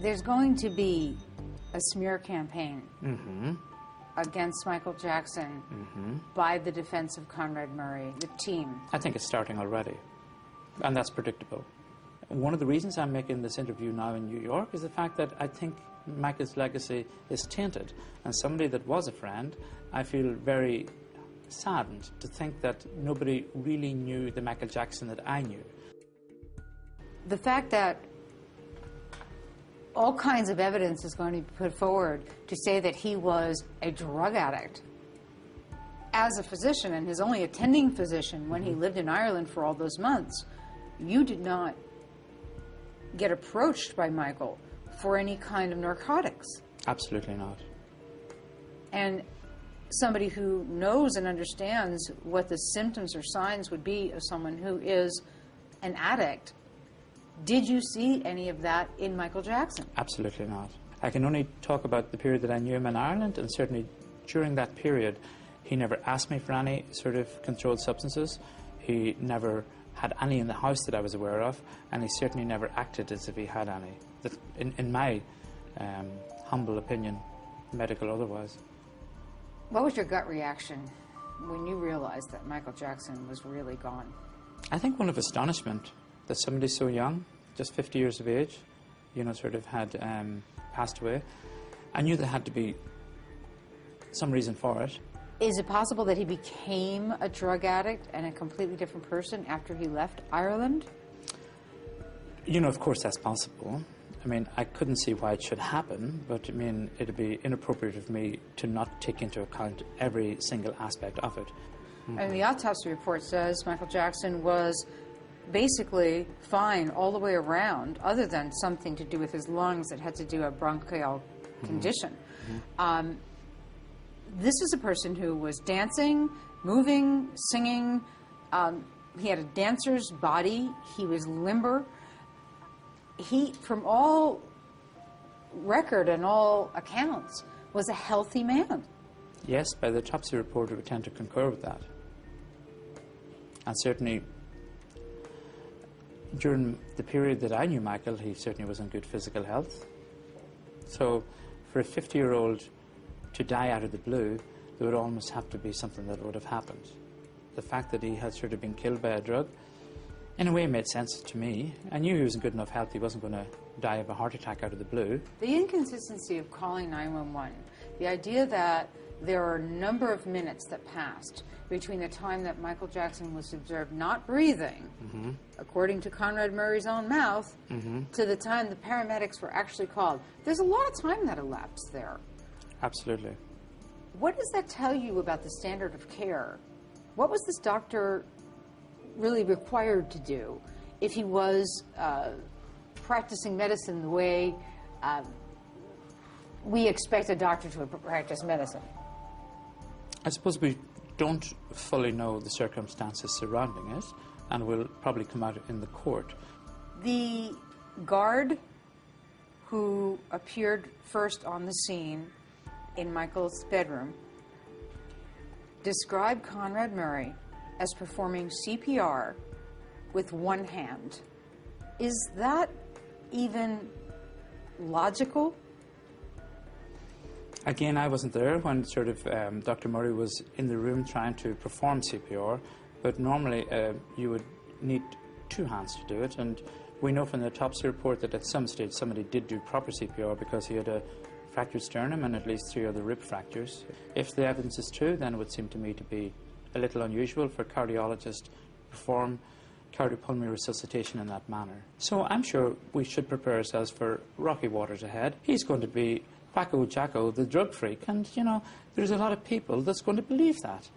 There's going to be a smear campaign against Michael Jackson by the defense of Conrad Murray, the team. I think it's starting already, and that's predictable. One of the reasons I'm making this interview now in New York is the fact that I think Michael's legacy is tainted, and somebody that was a friend, I feel very saddened to think that nobody really knew the Michael Jackson that I knew. The fact that all kinds of evidence is going to be put forward to say that he was a drug addict as a physician, and his only attending physician when he lived in Ireland for all those months, you did not get approached by Michael for any kind of narcotics. Absolutely not. And somebody who knows and understands what the symptoms or signs would be of someone who is an addict, did you see any of that in Michael Jackson? Absolutely not. I can only talk about the period that I knew him in Ireland, and certainly during that period, he never asked me for any sort of controlled substances. He never had any in the house that I was aware of, and he certainly never acted as if he had any. That, in my humble opinion, medical otherwise. What was your gut reaction when you realized that Michael Jackson was really gone? I think one of astonishment that somebody so young, just 50 years of age, you know, sort of had passed away. I knew there had to be some reason for it. Is it possible that he became a drug addict and a completely different person after he left Ireland? You know, of course that's possible. I mean, I couldn't see why it should happen, but I mean, it'd be inappropriate of me to not take into account every single aspect of it. And the autopsy report says Michael Jackson was basically fine all the way around, other than something to do with his lungs that had to do with a bronchial condition. This is a person who was dancing, moving, singing. He had a dancer's body. He was limber. He, from all record and all accounts, was a healthy man. Yes, by the autopsy report, we would tend to concur with that. And certainly, during the period that I knew Michael, he certainly was in good physical health. So, for a 50-year-old to die out of the blue, there would almost have to be something that would have happened. The fact that he had sort of been killed by a drug, in a way, made sense to me. I knew he was in good enough health, he wasn't going to die of a heart attack out of the blue. The inconsistency of calling 911, the idea that there are a number of minutes that passed between the time that Michael Jackson was observed not breathing, according to Conrad Murray's own mouth, to the time the paramedics were actually called. There's a lot of time that elapsed there. Absolutely. What does that tell you about the standard of care? What was this doctor really required to do if he was practicing medicine the way we expect a doctor to practice medicine? I suppose we don't fully know the circumstances surrounding it, and will probably come out in the court. The guard who appeared first on the scene in Michael's bedroom described Conrad Murray as performing CPR with one hand. Is that even logical? Again, I wasn't there when sort of Dr. Murray was in the room trying to perform CPR, but normally you would need two hands to do it, and we know from the autopsy report that at some stage somebody did do proper CPR because he had a fractured sternum and at least 3 other rib fractures. If the evidence is true, then it would seem to me to be a little unusual for a cardiologist to perform cardiopulmonary resuscitation in that manner. So I'm sure we should prepare ourselves for rocky waters ahead. He's going to be Wacko Jacko, the drug freak, and you know, there's a lot of people that's going to believe that.